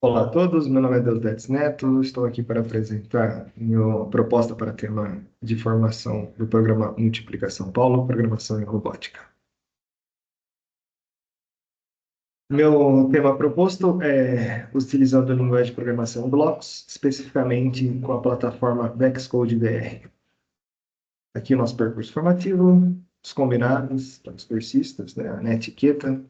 Olá a todos, meu nome é Deusdetes Neto, estou aqui para apresentar minha proposta para tema de formação do programa Multiplicação Paulo, Programação em Robótica. Meu tema proposto é utilizando a linguagem de programação em blocos, especificamente com a plataforma VexCode VR. Aqui o nosso percurso formativo, os combinados, para os cursistas, né, na etiqueta.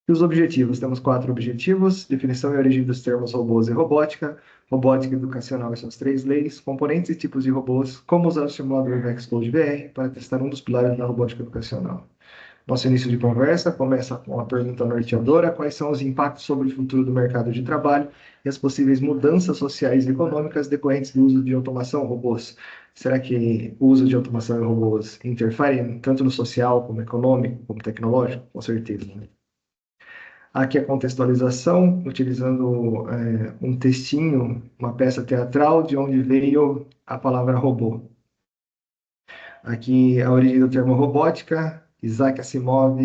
E os objetivos, temos 4 objetivos: definição e origem dos termos robôs e robótica, robótica educacional e suas 3 leis, componentes e tipos de robôs, como usar o simulador VexCode VR para testar um dos pilares da robótica educacional. Nosso início de conversa começa com a pergunta norteadora: quais são os impactos sobre o futuro do mercado de trabalho e as possíveis mudanças sociais e econômicas decorrentes do uso de automação, robôs? Será que o uso de automação e robôs interfere tanto no social, como econômico, como tecnológico? Com certeza, né? Aqui a contextualização, utilizando um textinho, uma peça teatral, de onde veio a palavra robô. Aqui a origem do termo robótica, Isaac Asimov,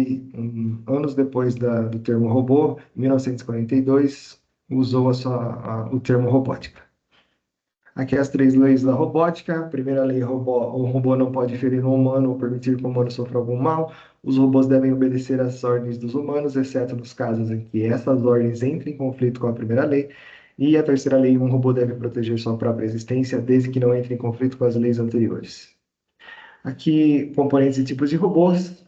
anos depois do termo robô, em 1942, usou o termo robótica. Aqui as 3 leis da robótica. Primeira lei, o robô não pode ferir um humano ou permitir que o humano sofra algum mal. Os robôs devem obedecer às ordens dos humanos, exceto nos casos em que essas ordens entrem em conflito com a primeira lei. E a terceira lei, um robô deve proteger sua própria existência, desde que não entre em conflito com as leis anteriores. Aqui, componentes e tipos de robôs.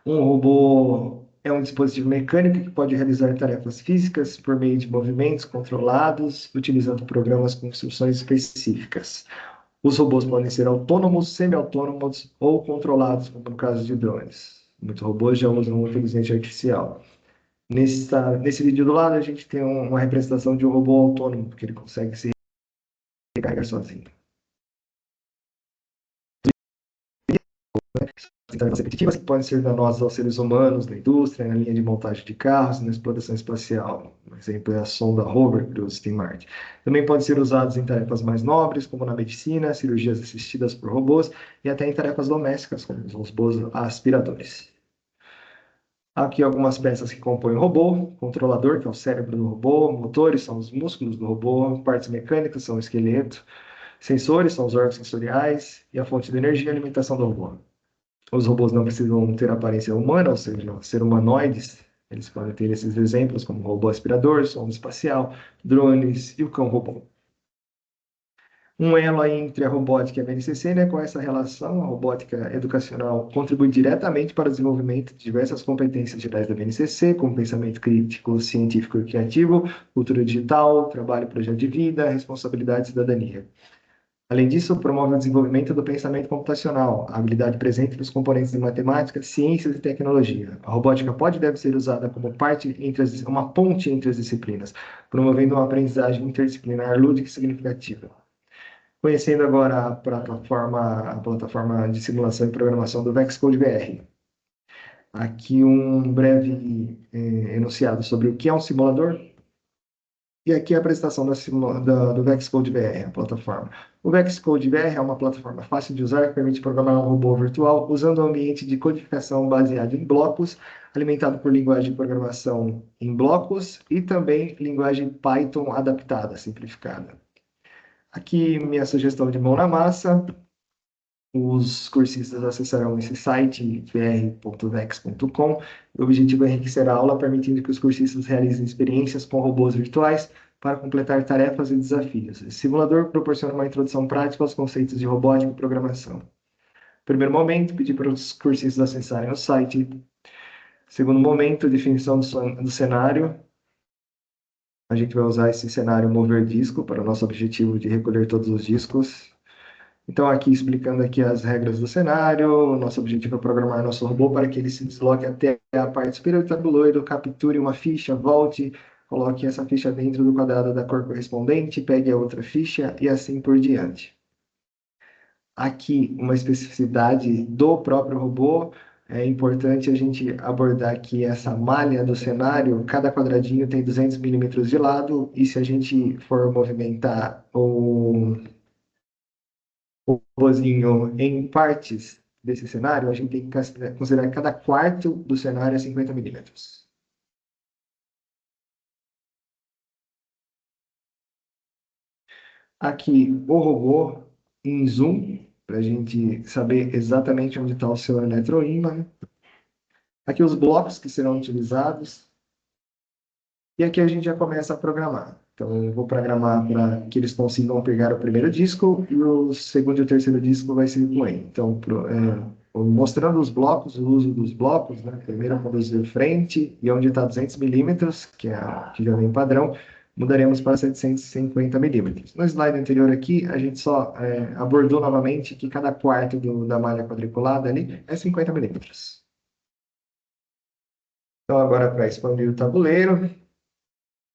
Um robô é um dispositivo mecânico que pode realizar tarefas físicas por meio de movimentos controlados, utilizando programas com instruções específicas. Os robôs podem ser autônomos, semi-autônomos ou controlados, como no caso de drones. Muitos robôs já usam inteligência artificial. Nesse vídeo do lado, a gente tem uma representação de um robô autônomo, porque ele consegue se recarregar sozinho. Tarefas repetitivas que podem ser danosas aos seres humanos, na indústria, na linha de montagem de carros e na exploração espacial. Por exemplo, é a sonda Rover cruzada em Marte. Também podem ser usados em tarefas mais nobres, como na medicina, cirurgias assistidas por robôs e até em tarefas domésticas, como os robôs aspiradores. Aqui algumas peças que compõem o robô: controlador, que é o cérebro do robô; motores são os músculos do robô; partes mecânicas são o esqueleto; sensores são os órgãos sensoriais; e a fonte de energia e alimentação do robô. Os robôs não precisam ter aparência humana, ou seja, ser humanoides. Eles podem ter esses exemplos, como robô aspirador, sonda espacial, drones e o cão robô. Um elo aí entre a robótica e a BNCC, né? Com essa relação, a robótica educacional contribui diretamente para o desenvolvimento de diversas competências gerais da BNCC, como pensamento crítico, científico e criativo, cultura digital, trabalho e projeto de vida, responsabilidade e cidadania. Além disso, promove o desenvolvimento do pensamento computacional, a habilidade presente nos componentes de matemática, ciências e tecnologia. A robótica pode e deve ser usada como uma ponte entre as disciplinas, promovendo uma aprendizagem interdisciplinar lúdica e significativa. Conhecendo agora a plataforma de simulação e programação do VexCode VR. Aqui um breve enunciado sobre o que é um simulador. E aqui a apresentação do VexCode VR, a plataforma. O VexCode VR é uma plataforma fácil de usar que permite programar um robô virtual usando um ambiente de codificação baseado em blocos, alimentado por linguagem de programação em blocos e também linguagem Python adaptada, simplificada. Aqui minha sugestão de mão na massa. Os cursistas acessarão esse site, vr.vex.com. O objetivo é enriquecer a aula, permitindo que os cursistas realizem experiências com robôs virtuais para completar tarefas e desafios. Esse simulador proporciona uma introdução prática aos conceitos de robótica e programação. Primeiro momento, pedir para os cursistas acessarem o site. Segundo momento, definição do cenário. A gente vai usar esse cenário mover disco para o nosso objetivo de recolher todos os discos. Então, aqui explicando aqui as regras do cenário, nosso objetivo é programar nosso robô para que ele se desloque até a parte superior do tabuleiro, capture uma ficha, volte, coloque essa ficha dentro do quadrado da cor correspondente, pegue a outra ficha e assim por diante. Aqui, uma especificidade do próprio robô. É importante a gente abordar que essa malha do cenário, cada quadradinho tem 200 milímetros de lado, e se a gente for movimentar o robôzinho em partes desse cenário, a gente tem que considerar que cada quarto do cenário é 50 milímetros. Aqui o robô em zoom, para a gente saber exatamente onde está o seu eletroímã. Aqui os blocos que serão utilizados. E aqui a gente já começa a programar. Então, eu vou programar para que eles consigam pegar o primeiro disco e o segundo e o terceiro disco vai ser com ele. Então, mostrando os blocos, o uso dos blocos, né? Primeiro conduzir frente e onde está 200 milímetros, que é que já vem padrão, mudaremos para 750 milímetros. No slide anterior aqui, a gente só abordou novamente que cada quarto da malha quadriculada ali é 50 milímetros. Então, agora para expandir o tabuleiro,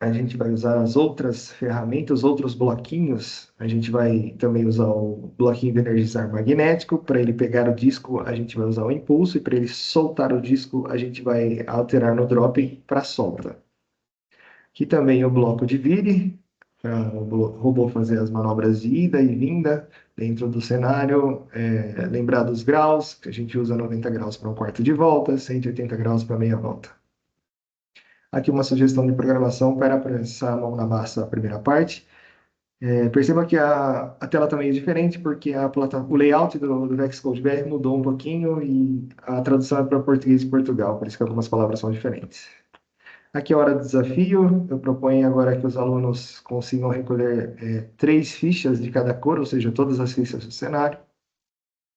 a gente vai usar as outras ferramentas, outros bloquinhos. A gente vai também usar o bloquinho de energizar magnético. Para ele pegar o disco, a gente vai usar o impulso. E para ele soltar o disco, a gente vai alterar no drop para solta. Aqui também o bloco de vire, para o robô fazer as manobras de ida e vinda dentro do cenário. Lembrar dos graus, que a gente usa 90 graus para um quarto de volta, 180 graus para meia volta. Aqui uma sugestão de programação para prensar a mão na massa, a primeira parte. Perceba que a tela também é diferente, porque o layout do VexCode BR mudou um pouquinho e a tradução é para português de Portugal, por isso que algumas palavras são diferentes. Aqui é a hora do desafio. Eu proponho agora que os alunos consigam recolher 3 fichas de cada cor, ou seja, todas as fichas do cenário.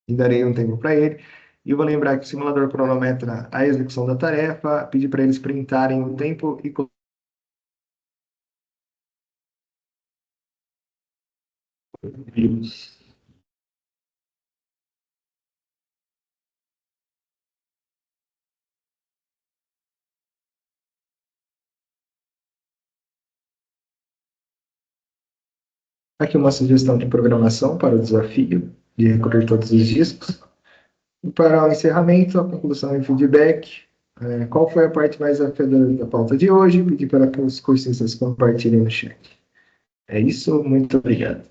E darei um tempo para ele. E eu vou lembrar que o simulador cronometra a execução da tarefa, pedir para eles printarem o tempo e vírus. Aqui uma sugestão de programação para o desafio de recolher todos os discos. E para o encerramento, a conclusão e feedback. Qual foi a parte mais desafiadora da pauta de hoje? Pedir para que os cursistas compartilhem no chat. É isso, muito obrigado.